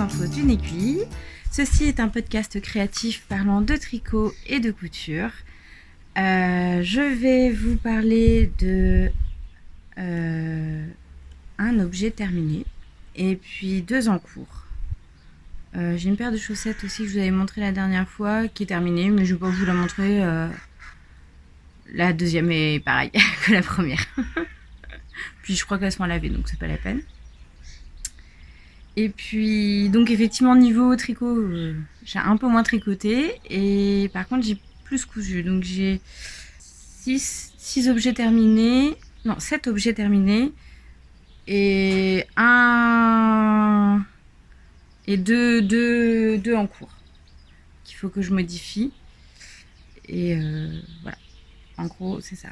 infos d'une aiguille. Ceci est un podcast créatif parlant de tricot et de couture. Je vais vous parler de un objet terminé et puis 2 en cours. J'ai une paire de chaussettes aussi que je vous avais montré la dernière fois qui est terminée, mais je ne vais pas vous la montrer. La deuxième est pareille que la première. Puis je crois qu'elles sont à laver, donc c'est pas la peine. Et puis, donc effectivement, niveau tricot, j'ai un peu moins tricoté. Et par contre, j'ai plus cousu. Donc j'ai 6 objets terminés. Non, 7 objets terminés. Et deux en cours. Qu'il faut que je modifie. Et voilà. En gros, c'est ça.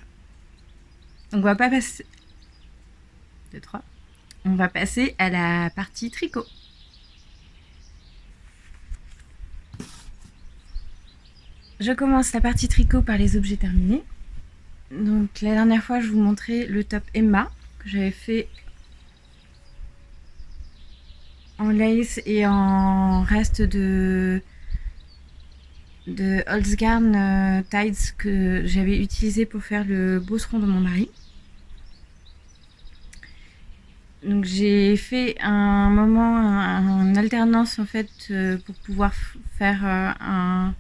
Donc on va pas passer... 2, 3. On va passer à la partie tricot. Je commence la partie tricot par les objets terminés. Donc la dernière fois, je vous montrais le top Emma que j'avais fait en lace et en reste de Holzgarn Tides que j'avais utilisé pour faire le bosseron de mon mari. Donc j'ai fait un moment en alternance en fait pour pouvoir faire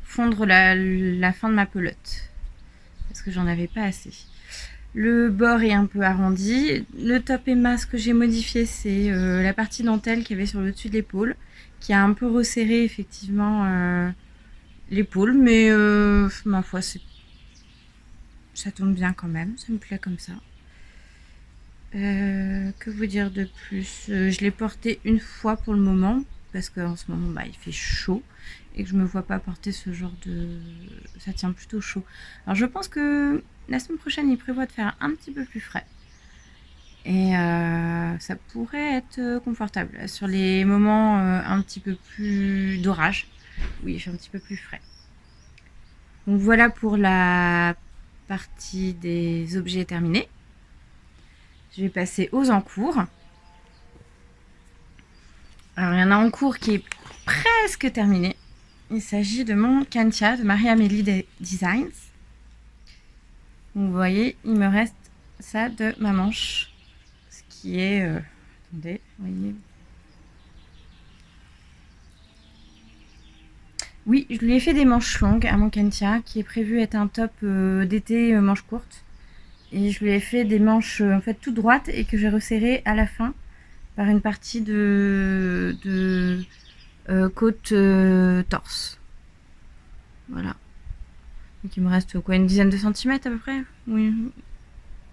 fondre la fin de ma pelote parce que j'en avais pas assez. Le bord est un peu arrondi. Le top Emma, ce que j'ai modifié, c'est la partie dentelle qu'il y avait sur le dessus de l'épaule, qui a un peu resserré effectivement l'épaule, mais ma foi, ça tombe bien quand même, ça me plaît comme ça. Que vous dire de plus? Je l'ai porté une fois pour le moment, parce qu'en ce moment il fait chaud et que je me vois pas porter ce genre de... Ça tient plutôt chaud. Alors je pense que la semaine prochaine il prévoit de faire un petit peu plus frais. Et ça pourrait être confortable sur les moments un petit peu plus d'orage. Oui, il fait un petit peu plus frais. Donc voilà pour la partie des objets terminés. Je vais passer aux encours. Alors il y en a en cours qui est presque terminé. Il s'agit de mon Cantia de Marie-Amélie Designs. Donc vous voyez, il me reste ça de ma manche. Ce qui est... attendez, vous voyez. Oui, je lui ai fait des manches longues à mon Cantia, qui est prévu être un top d'été manche courte. Et je lui ai fait des manches en fait toutes droites et que j'ai resserré à la fin par une partie de côte torse. Voilà. Donc il me reste quoi, une dizaine de centimètres à peu près? Oui,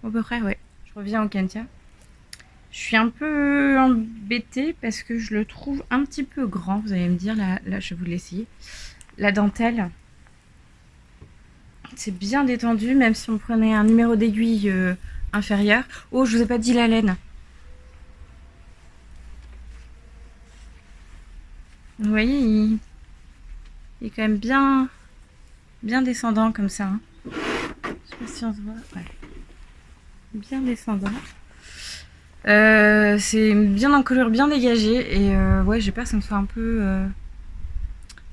à peu près, ouais. Je reviens au Cantia. Je suis un peu embêtée parce que je le trouve un petit peu grand. Vous allez me dire, là je vais vous l'essayer. La dentelle, c'est bien détendu, même si on prenait un numéro d'aiguille inférieur. Oh, je vous ai pas dit la laine. Vous voyez, il est quand même bien descendant comme ça. Hein. Je sais pas si on se voit. Ouais. Bien descendant. C'est bien en couleur bien dégagée et ouais, j'ai peur que ça me soit un peu...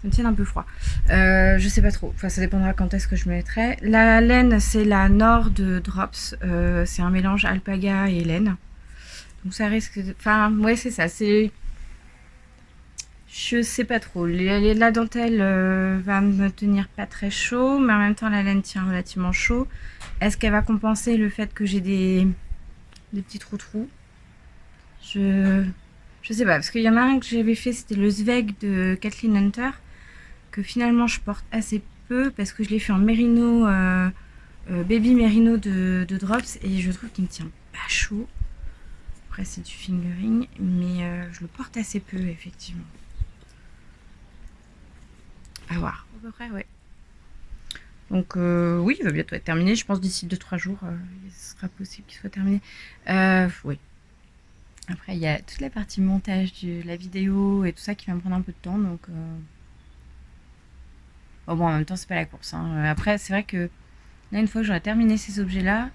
ça me tienne un peu froid. Je sais pas trop. Enfin, ça dépendra quand est-ce que je mettrai. La laine, c'est la Nord de Drops. C'est un mélange alpaga et laine. Donc ça risque de... Enfin, ouais, c'est ça. C'est... Je sais pas trop. La dentelle va me tenir pas très chaud, mais en même temps la laine tient relativement chaud. Est-ce qu'elle va compenser le fait que j'ai des petits trous? Je sais pas, parce qu'il y en a un que j'avais fait, c'était le Zweig de Kathleen Hunter, que finalement je porte assez peu parce que je l'ai fait en mérino, baby mérino de Drops, et je trouve qu'il me tient pas chaud. Après c'est du fingering, mais je le porte assez peu effectivement. À voir. À peu près, ouais. Donc oui, il va bientôt être terminé. Je pense d'ici 2-3 jours, il sera possible qu'il soit terminé. Oui. Après, il y a toute la partie montage de la vidéo et tout ça qui va me prendre un peu de temps. Donc bon, en même temps, c'est pas la course. Hein. Après, c'est vrai que là, une fois que j'aurai terminé ces objets-là,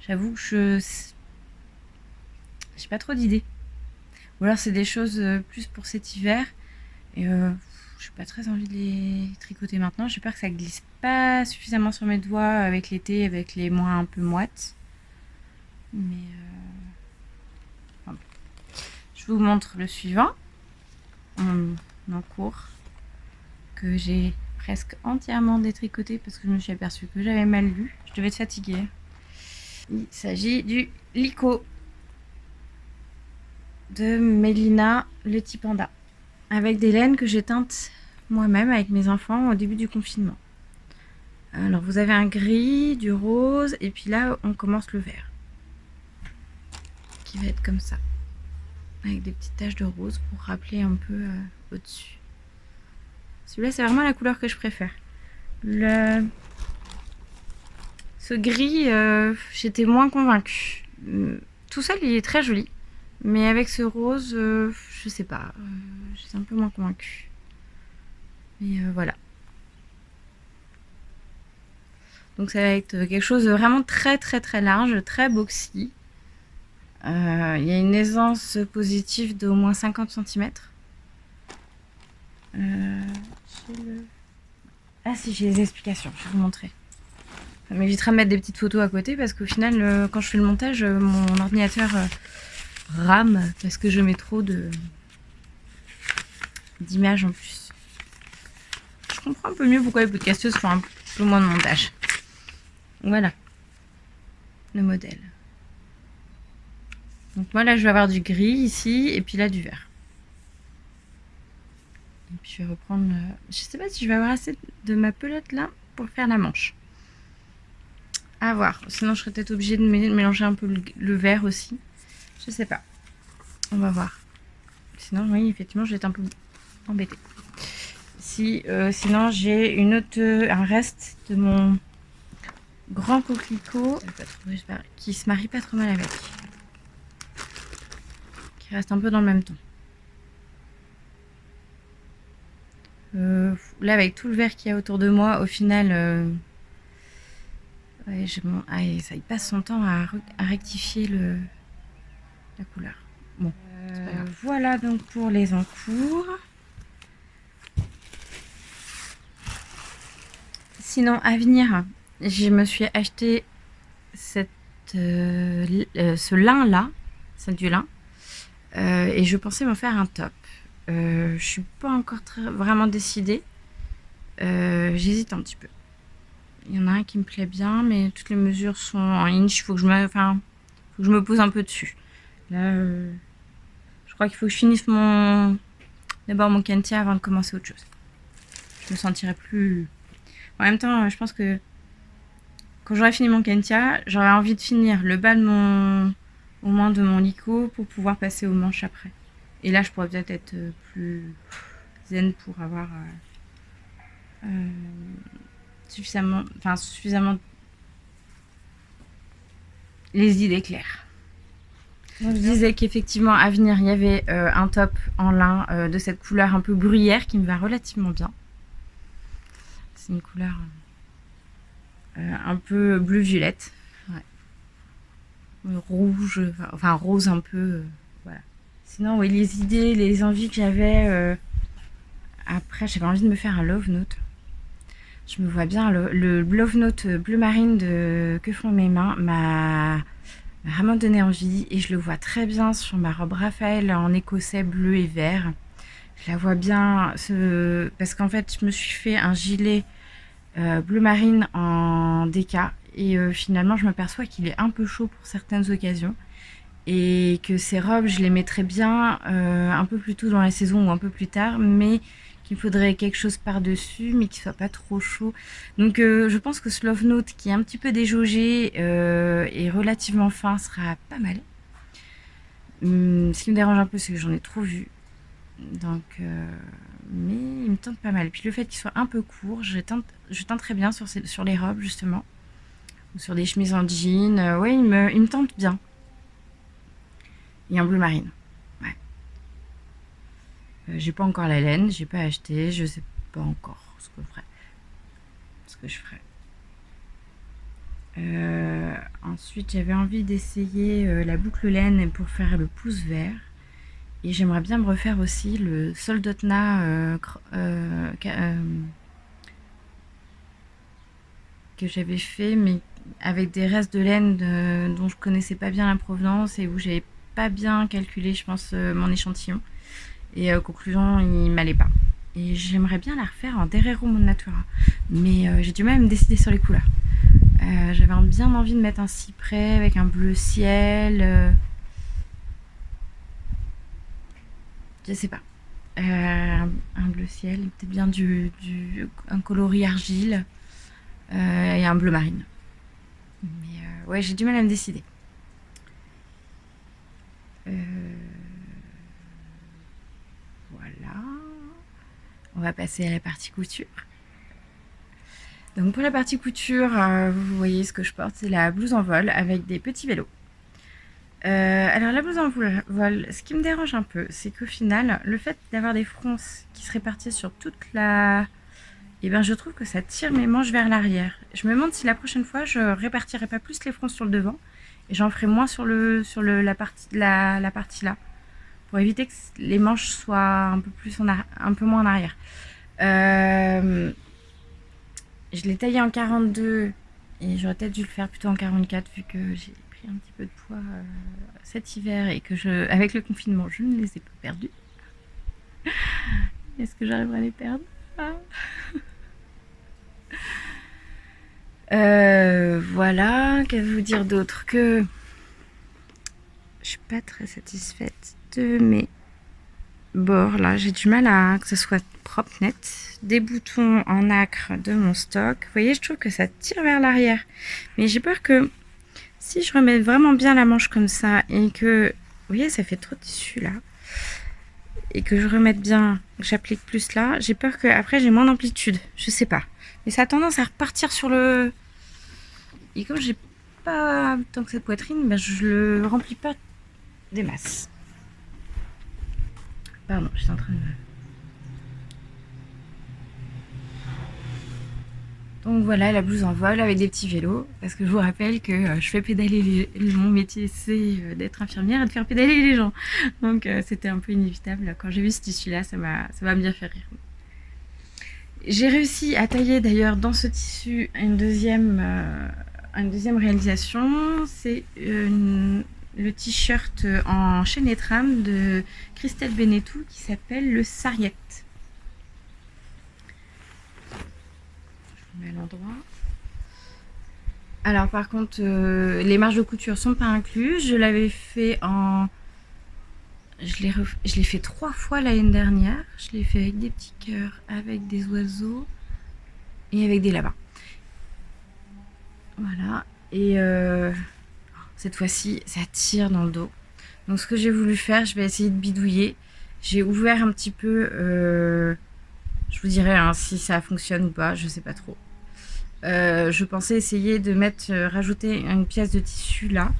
j'avoue que j'ai pas trop d'idées. Ou alors c'est des choses plus pour cet hiver. Et j'ai pas très envie de les tricoter maintenant. J'ai peur que ça glisse pas suffisamment sur mes doigts avec l'été, avec les mains un peu moites. Mais enfin, je vous montre le suivant en cours que j'ai presque entièrement détricoté parce que je me suis aperçue que j'avais mal lu. Je devais être fatiguée. Il s'agit du Lico de Mélina le petit panda avec des laines que j'ai teintes moi-même avec mes enfants au début du confinement. Alors vous avez un gris, du rose et puis là on commence le vert qui va être comme ça avec des petites taches de rose pour rappeler un peu au-dessus. Celui-là c'est vraiment la couleur que je préfère. Ce gris, j'étais moins convaincue. Tout seul il est très joli, mais avec ce rose, je sais pas, j'étais un peu moins convaincue. Mais voilà. Donc ça va être quelque chose de vraiment très très très large, très boxy. Il y a une aisance positive d'au moins 50 cm. Ah si, j'ai les explications, je vais vous montrer. Ça m'évitera de mettre des petites photos à côté parce qu'au final, quand je fais le montage, mon ordinateur rame parce que je mets trop d'images en plus. Je comprends un peu mieux pourquoi les podcasteuses font un peu moins de montage. Voilà le modèle. Donc moi là je vais avoir du gris ici et puis là du vert. Et puis je vais reprendre. Je sais pas si je vais avoir assez de ma pelote là pour faire la manche. À voir. Sinon je serais peut-être obligée de mélanger un peu le vert aussi. Je sais pas. On va voir. Sinon oui effectivement je vais être un peu embêtée. Sinon j'ai un reste de mon grand coquelicot qui se marie pas trop mal avec. Qui reste un peu dans le même ton. Là avec tout le vert qu'il y a autour de moi, au final ouais, ça il passe son temps à rectifier la couleur. Bon, c'est pas grave. Voilà donc pour les encours. Sinon à venir, je me suis acheté ce lin là, celle du lin, et je pensais me faire un top. Je suis pas encore vraiment décidée. J'hésite un petit peu. Il y en a un qui me plaît bien, mais toutes les mesures sont en inch. Faut que je me pose un peu dessus. Là, je crois qu'il faut que je finisse d'abord mon Kentia avant de commencer autre chose. Je me sentirais plus. En même temps, je pense que quand j'aurai fini mon Kentia, j'aurai envie de finir le bas au moins de mon Lico pour pouvoir passer aux manches après. Et là, je pourrais peut-être être plus zen pour avoir suffisamment les idées claires. Donc, je disais qu'effectivement à venir il y avait un top en lin de cette couleur un peu bruyère qui me va relativement bien. C'est une couleur un peu bleu violette, ouais. Rouge, enfin rose un peu, voilà. Sinon oui, les idées, les envies que j'avais après, j'avais envie de me faire un love note. Je me vois bien le love note bleu marine de Que font mes mains m'a vraiment donné envie et je le vois très bien sur ma robe Raphaël en écossais bleu et vert. Je la vois bien parce qu'en fait je me suis fait un gilet bleu marine en déca et finalement je m'aperçois qu'il est un peu chaud pour certaines occasions et que ces robes je les mettrais bien un peu plus tôt dans la saison ou un peu plus tard, mais qu'il faudrait quelque chose par-dessus mais qui soit pas trop chaud. Donc je pense que ce love note qui est un petit peu déjaugé et relativement fin sera pas mal. Ce qui me dérange un peu c'est que j'en ai trop vu, donc mais il me tente pas mal. Et puis le fait qu'il soit un peu court, je tente très bien sur les robes justement ou sur des chemises en jean. Ouais, il me tente bien. Et en bleu marine. Ouais. J'ai pas encore la laine, j'ai pas acheté, je sais pas encore ce que je ferai. Ensuite, j'avais envie d'essayer la boucle laine pour faire le pouce vert. Et j'aimerais bien me refaire aussi le Soldotna que j'avais fait, mais avec des restes de laine dont je connaissais pas bien la provenance et où j'avais pas bien calculé, je pense, mon échantillon. Et conclusion, il m'allait pas. Et j'aimerais bien la refaire en Derrero Mon Natura. Mais j'ai du mal à me décider sur les couleurs. J'avais bien envie de mettre un cyprès avec un bleu ciel. Je sais pas. Un bleu ciel, peut-être bien un coloris argile et un bleu marine. Mais ouais, j'ai du mal à me décider. Voilà. On va passer à la partie couture. Donc pour la partie couture, vous voyez ce que je porte, c'est la blouse en vol avec des petits vélos. Alors la blouse en vol, ce qui me dérange un peu, c'est qu'au final, le fait d'avoir des fronces qui se répartissent sur toute la... Eh ben, je trouve que ça tire mes manches vers l'arrière. Je me demande si la prochaine fois, je répartirai pas plus les fronces sur le devant et j'en ferai moins sur la partie là, pour éviter que les manches soient un peu moins en arrière. Je l'ai taillé en 42 et j'aurais peut-être dû le faire plutôt en 44 vu que j'ai pris un petit peu de poids cet hiver et que avec le confinement, je ne les ai pas perdus. Est-ce que j'arriverai à les perdre? Voilà, qu'est-ce que vous dire d'autre que je suis pas très satisfaite de mes bords là. J'ai du mal à que ce soit propre, net. Des boutons en nacre de mon stock. Vous voyez, je trouve que ça tire vers l'arrière. Mais j'ai peur que si je remets vraiment bien la manche comme ça et que, vous voyez, ça fait trop de tissu là. Et que je remette bien, que j'applique plus là, j'ai peur que après j'ai moins d'amplitude. Je sais pas. Mais ça a tendance à repartir sur le... Et comme j'ai pas tant que cette poitrine, ben je le remplis pas des masses. Pardon, je suis en train de... Donc voilà, la blouse en vol avec des petits vélos, parce que je vous rappelle que je fais pédaler mon métier, c'est d'être infirmière et de faire pédaler les gens. Donc c'était un peu inévitable. Quand j'ai vu ce tissu-là, ça m'a bien fait rire. J'ai réussi à tailler d'ailleurs dans ce tissu une deuxième réalisation. C'est le t-shirt en chaîne et trame de Christelle Benetou qui s'appelle le Sarriette. Je mets à l'endroit. Alors par contre, les marges de couture sont pas incluses. Je l'avais fait en... Je l'ai fait 3 fois l'année dernière. Je l'ai fait avec des petits cœurs, avec des oiseaux et avec des lapins. Voilà. Et cette fois-ci, ça tire dans le dos. Donc ce que j'ai voulu faire, je vais essayer de bidouiller. J'ai ouvert un petit peu... je vous dirai hein, si ça fonctionne ou pas, je sais pas trop. Je pensais essayer de rajouter une pièce de tissu là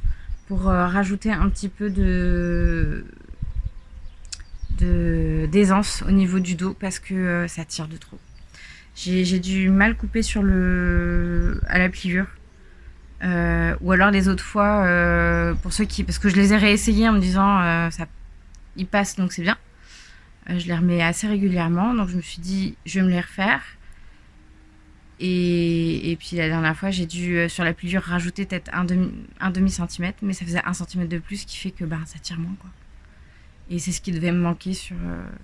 pour rajouter un petit peu d'aisance au niveau du dos parce que ça tire de trop. J'ai du mal couper à la pliure. Ou alors les autres fois, pour ceux qui... Parce que je les ai réessayés en me disant ils passent donc c'est bien. Je les remets assez régulièrement, donc je me suis dit je vais me les refaire. Et puis la dernière fois, j'ai dû sur la pliure rajouter peut-être un demi centimètre, mais ça faisait 1 centimètre de plus, ce qui fait que ça tire moins quoi. Et c'est ce qui devait me manquer sur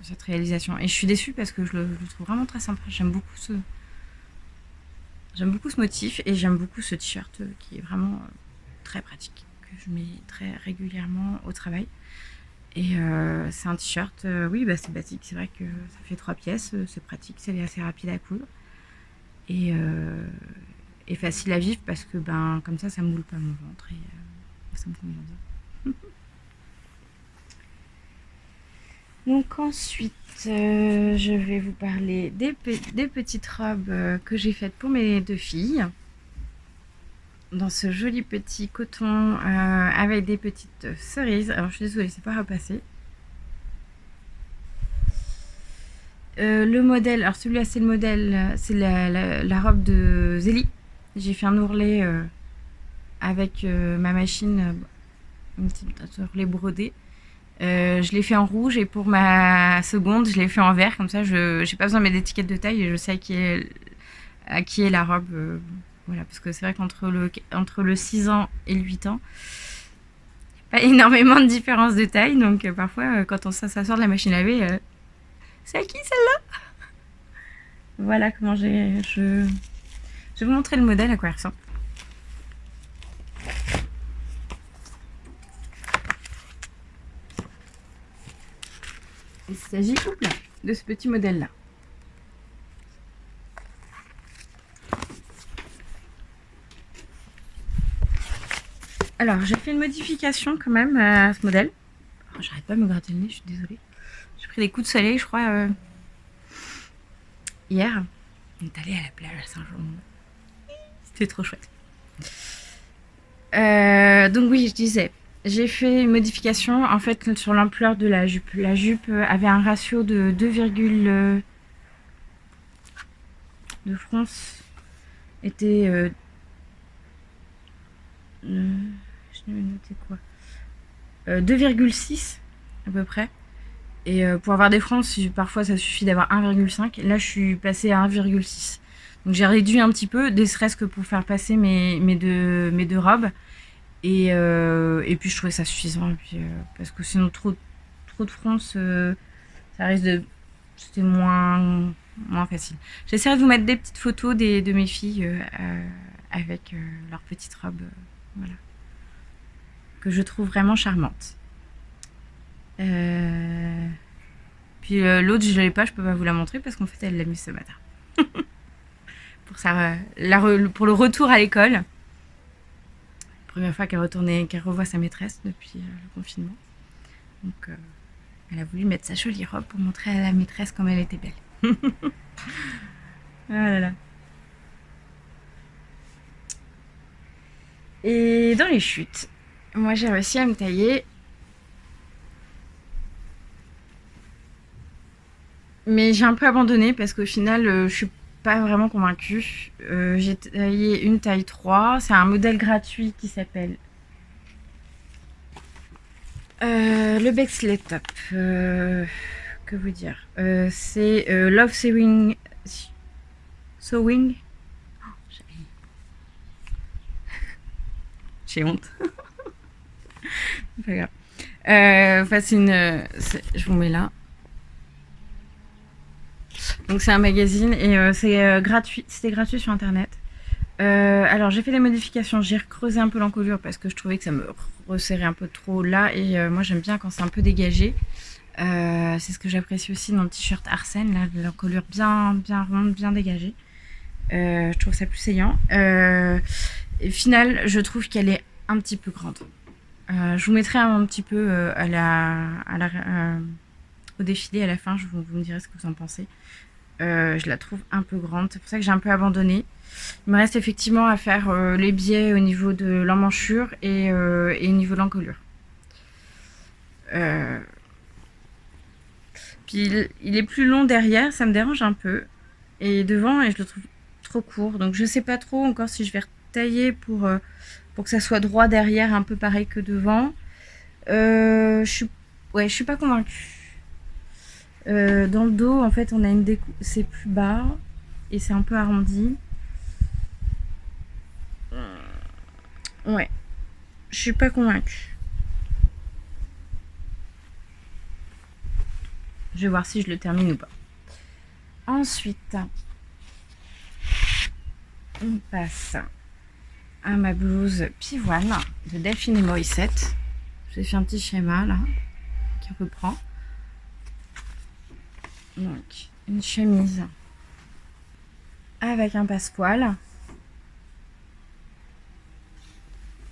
cette réalisation. Et je suis déçue parce que je le trouve vraiment très sympa. J'aime beaucoup ce motif et j'aime beaucoup ce t-shirt qui est vraiment très pratique, que je mets très régulièrement au travail. Et c'est un t-shirt, oui, c'est basique, c'est vrai que ça fait 3 pièces, c'est pratique, c'est assez rapide à coudre. Et facile à vivre parce que comme ça moule pas mon ventre et ça me convient bien. Donc ensuite, je vais vous parler des petites robes que j'ai faites pour mes 2 filles. Dans ce joli petit coton avec des petites cerises. Alors je suis désolée, c'est pas repassé. Le modèle, alors celui-là c'est le modèle, c'est la robe de Zélie. J'ai fait un ourlet avec ma machine, un petit ourlet brodé. Je l'ai fait en rouge et pour ma seconde, je l'ai fait en vert. Comme ça, je n'ai pas besoin de mettre d'étiquette de taille et je sais à qui est la robe. Voilà, parce que c'est vrai entre le 6 ans et le 8 ans, pas énormément de différence de taille. Donc parfois, quand ça sort de la machine à laver, c'est à qui celle-là? Voilà comment je vais vous montrer le modèle à quoi il ressemble. Il s'agit de ce petit modèle-là. Alors, j'ai fait une modification quand même à ce modèle. Oh, j'arrête pas de me gratter le nez, je suis désolée. J'ai pris des coups de soleil, je crois, hier. On est allé à la plage à Saint-Jean. C'était trop chouette. Donc oui, je disais, j'ai fait une modification en fait sur l'ampleur de la jupe. La jupe avait un ratio de 2, de fronce était je vais noter quoi 2,6 à peu près. Et pour avoir des fronces, parfois ça suffit d'avoir 1,5. Là, je suis passée à 1,6. Donc j'ai réduit un petit peu, ne serait-ce que pour faire passer mes deux robes. Et puis je trouvais ça suffisant. Et puis, parce que sinon, trop de fronces, ça risque de... C'était moins facile. J'essaierai de vous mettre des petites photos de mes filles avec leurs petites robes. Voilà. Que je trouve vraiment charmantes. Puis l'autre, je l'ai pas, je peux pas vous la montrer parce qu'en fait, elle l'a mise ce matin. Pour le retour à l'école. Première fois qu'elle revoit sa maîtresse depuis le confinement. Donc, elle a voulu mettre sa jolie robe pour montrer à la maîtresse comme elle était belle. Ah là là. Et dans les chutes, moi j'ai réussi à me tailler. Mais j'ai un peu abandonné parce qu'au final, je suis pas vraiment convaincue. J'ai taillé une taille 3. C'est un modèle gratuit qui s'appelle le Bexley Top. Que vous dire, c'est Love Sewing. J'ai honte. C'est pas grave. Enfin, je vous mets là. Donc c'est un magazine et c'est gratuit. C'était gratuit sur internet. Alors j'ai fait des modifications. J'ai recreusé un peu l'encolure parce que je trouvais que ça me resserrait un peu trop là. Et moi j'aime bien quand c'est un peu dégagé. C'est ce que j'apprécie aussi dans le t-shirt Arsène, là, l'encolure bien ronde, bien dégagée. Je trouve ça plus saillant. Et final, je trouve qu'elle est un petit peu grande. Je vous mettrai un petit peu au défilé à la fin. Vous me direz ce que vous en pensez. Je la trouve un peu grande. C'est pour ça que j'ai un peu abandonné. Il me reste effectivement à faire les biais au niveau de l'emmanchure et au niveau de l'encolure. Puis il est plus long derrière, ça me dérange un peu. Et devant, et je le trouve trop court. Donc je sais pas trop encore si je vais retailler pour que ça soit droit derrière, un peu pareil que devant. Je suis pas convaincue. Dans le dos, en fait, on a une découpe, c'est plus bas et c'est un peu arrondi. Ouais, je suis pas convaincue. Je vais voir si je le termine ou pas. Ensuite, on passe à ma blouse pivoine de Delphine et Morissette. J'ai fait un petit schéma là qui reprend. Donc, une chemise avec un passepoil.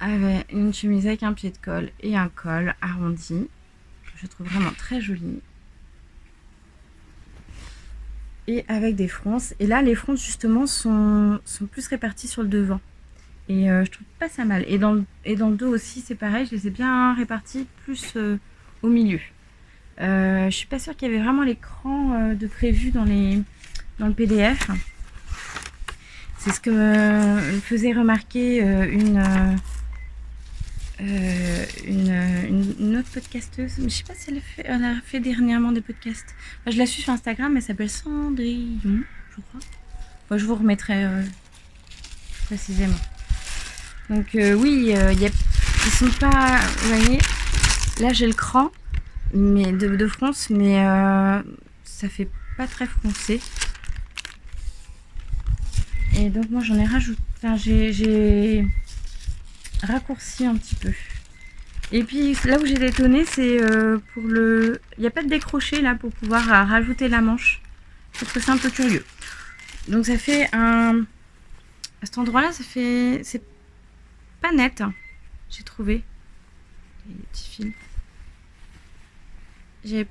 Avec une chemise avec un pied de colle et un col arrondi. Je trouve vraiment très joli. Et avec des fronces. Et là, les fronces, justement, sont plus réparties sur le devant. Et je trouve pas ça mal. Et dans le dos aussi, c'est pareil. Je les ai bien réparties plus au milieu. Je suis pas sûre qu'il y avait vraiment l'écran de prévu dans le PDF. C'est ce que me faisait remarquer une une autre podcasteuse, mais je sais pas si elle a fait dernièrement des podcasts. Enfin, je la suis sur Instagram, elle s'appelle Cendrillon, je crois. Enfin, je vous remettrai précisément. Donc oui, ils sont pas... Vous voyez, là j'ai le cran mais de fronce, mais ça fait pas très foncé. Et donc moi j'en ai rajouté... Enfin, j'ai raccourci un petit peu. Et puis là où j'ai détonné, c'est pour le... Il n'y a pas de décroché là pour pouvoir rajouter la manche. Parce que c'est un peu curieux. Donc ça fait un... À cet endroit-là, ça fait... C'est pas net, hein, j'ai trouvé. Les petits fils. J'ai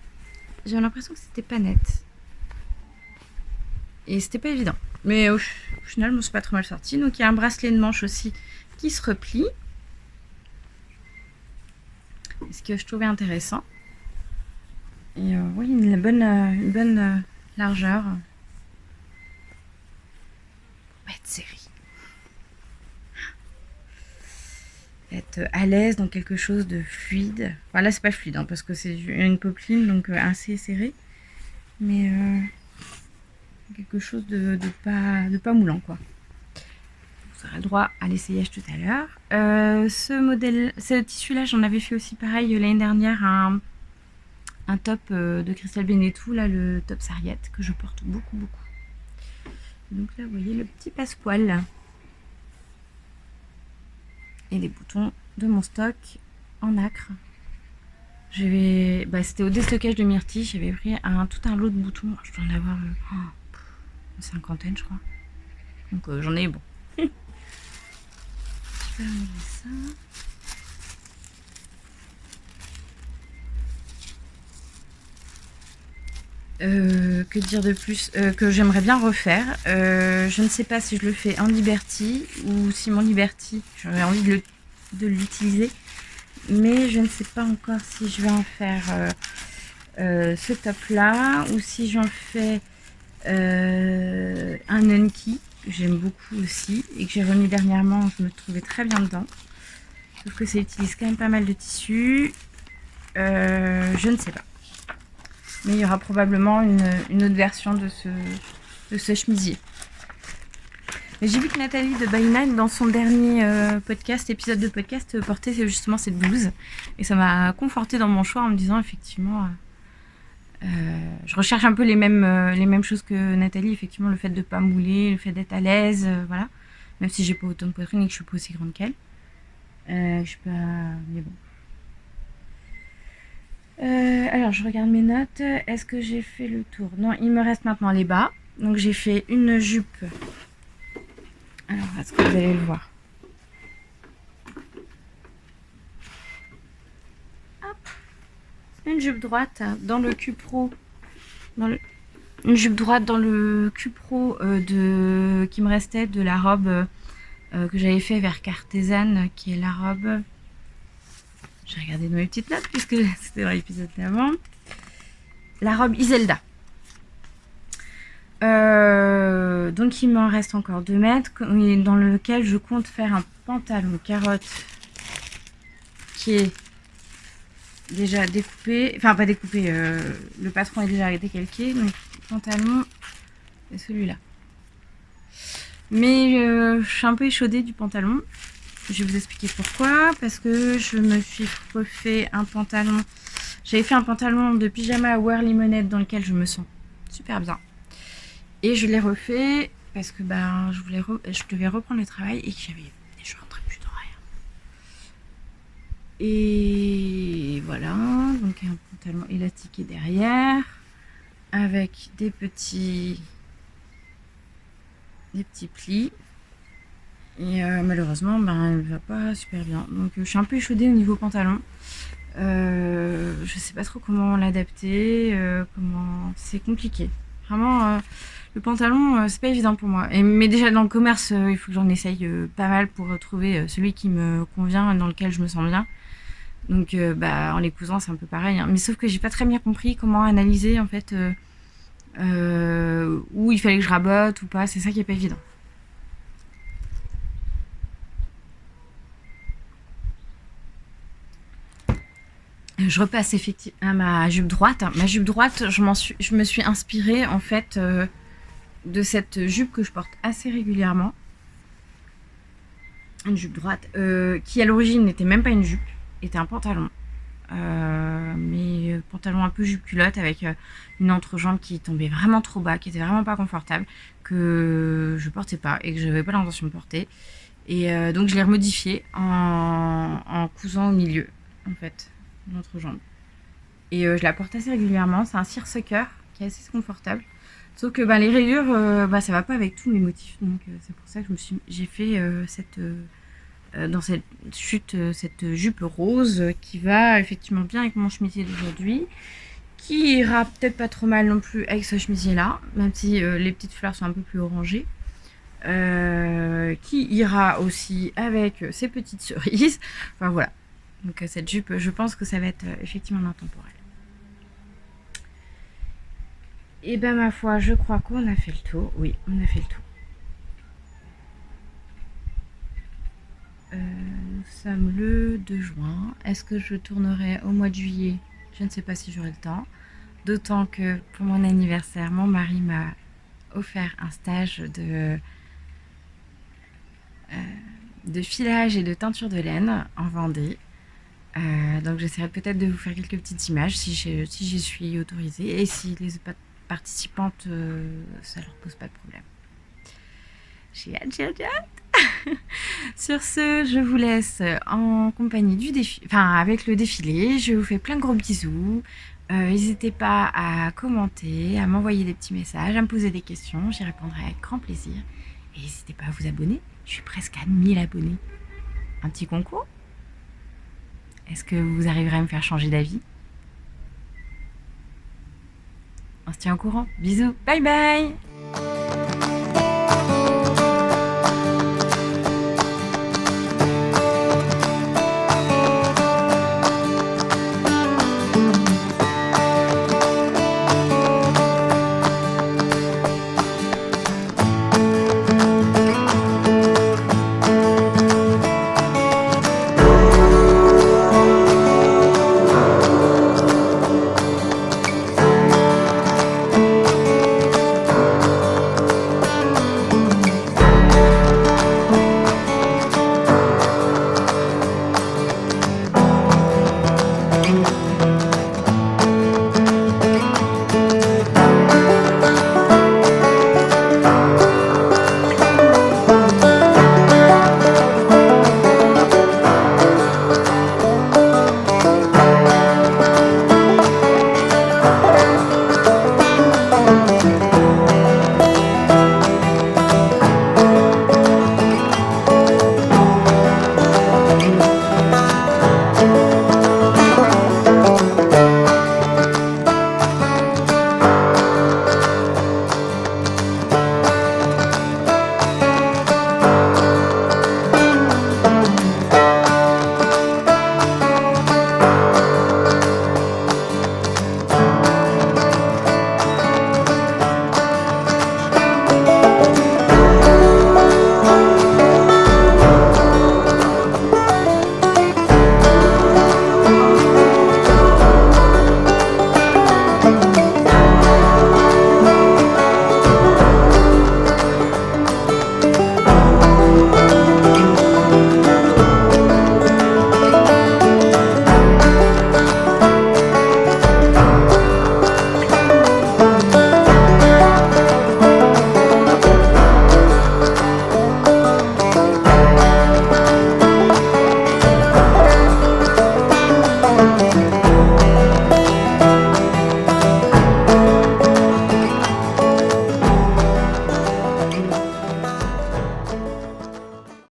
l'impression que c'était pas net. Et c'était pas évident. Mais au final, je me suis pas trop mal sorti. Donc il y a un bracelet de manche aussi qui se replie. Ce que je trouvais intéressant. Et oui, une bonne largeur. Bête série. Être à l'aise dans quelque chose de fluide. Enfin là c'est pas fluide hein, parce que c'est une popeline donc assez serrée. Mais quelque chose de pas moulant quoi. Vous aurez le droit à l'essayage tout à l'heure. Ce tissu là j'en avais fait aussi pareil l'année dernière un top de Christelle Benettou, là le top sarriette que je porte beaucoup. Donc là vous voyez le petit passepoil. Et les boutons de mon stock en nacre. C'était au déstockage de Myrtille, j'avais pris tout un lot de boutons. Je dois en avoir une cinquantaine, je crois. Donc j'en ai bon. Je vais enlever ça. Que dire de plus que j'aimerais bien refaire. Je ne sais pas si je le fais en Liberty ou si mon Liberty, j'aurais envie de l'utiliser. Mais je ne sais pas encore si je vais en faire ce top là ou si j'en fais un Unky que j'aime beaucoup aussi et que j'ai remis dernièrement. Je me trouvais très bien dedans. Sauf que ça utilise quand même pas mal de tissu. Je ne sais pas. Mais il y aura probablement une autre version de ce chemisier. J'ai vu que Nathalie de By Nine, dans son dernier épisode de podcast, portait justement cette blouse. Et ça m'a confortée dans mon choix en me disant effectivement, je recherche un peu les mêmes choses que Nathalie. Effectivement, le fait de ne pas mouler, le fait d'être à l'aise, voilà. Même si j'ai pas autant de poitrine et que je suis pas aussi grande qu'elle. Je suis pas... Mais bon. Alors, je regarde mes notes. Est-ce que j'ai fait le tour? Non, il me reste maintenant les bas. Donc, j'ai fait une jupe. Alors, est-ce que vous allez le voir? Hop. Une jupe droite dans le Cupro. Une jupe droite dans le Cupro qui me restait de la robe que j'avais fait vers Cartésane, qui est la robe... J'ai regardé dans mes petites notes puisque c'était dans l'épisode d'avant. La robe Iselda. Donc il m'en reste encore 2 mètres dans lequel je compte faire un pantalon carotte qui est déjà découpé, enfin pas découpé, le patron est déjà décalqué, donc le pantalon c'est celui-là. Mais je suis un peu échaudée du pantalon. Je vais vous expliquer pourquoi. Parce que je me suis refait un pantalon. J'avais fait un pantalon de pyjama à wear limonette dans lequel je me sens super bien. Et je l'ai refait parce que je devais reprendre le travail et que je rentrais plus dans rien. Et voilà, donc un pantalon élastiqué derrière avec des petits plis. Et malheureusement, elle va pas super bien. Donc je suis un peu échaudée au niveau pantalon. Je sais pas trop comment l'adapter. C'est compliqué. Vraiment, le pantalon, c'est pas évident pour moi. Mais déjà dans le commerce, il faut que j'en essaye pas mal pour trouver celui qui me convient, dans lequel je me sens bien. Donc en les cousant, c'est un peu pareil. Hein. Mais sauf que j'ai pas très bien compris comment analyser en fait où il fallait que je rabote ou pas. C'est ça qui est pas évident. Je repasse effectivement à ma jupe droite. Ma jupe droite, je me suis inspirée en fait de cette jupe que je porte assez régulièrement. Une jupe droite qui à l'origine n'était même pas une jupe, était un pantalon. Mais pantalon un peu jupe culotte avec une entrejambe qui tombait vraiment trop bas, qui était vraiment pas confortable, que je portais pas et que j'avais pas l'intention de porter. Et donc je l'ai remodifié en cousant au milieu, en fait, l'entrejambe. Et je la porte assez régulièrement. C'est un seersucker qui est assez confortable. Sauf que les rayures, ça va pas avec tous mes motifs. Donc c'est pour ça que j'ai fait dans cette chute, cette jupe rose qui va effectivement bien avec mon chemisier d'aujourd'hui, qui ira peut-être pas trop mal non plus avec ce chemisier là, même si les petites fleurs sont un peu plus orangées, qui ira aussi avec ces petites cerises. Enfin voilà, donc cette jupe, je pense que ça va être effectivement intemporel. Et ben ma foi, je crois qu'on a fait le tour. Oui, on a fait le tour. Nous sommes le 2 juin. Est-ce que je tournerai au mois de juillet? Je ne sais pas si j'aurai le temps. D'autant que pour mon anniversaire, mon mari m'a offert un stage de filage et de teinture de laine en Vendée. Donc j'essaierai peut-être de vous faire quelques petites images si j'y suis autorisée et si les participantes, ça leur pose pas de problème. J'ai hâte. Sur ce, je vous laisse en compagnie du défilé, enfin avec le défilé. Je vous fais plein de gros bisous. N'hésitez pas à commenter, à m'envoyer des petits messages, à me poser des questions. J'y répondrai avec grand plaisir. Et n'hésitez pas à vous abonner. Je suis presque à 1000 abonnés. Un petit concours? Est-ce que vous arriverez à me faire changer d'avis? On se tient au courant. Bisous. Bye bye.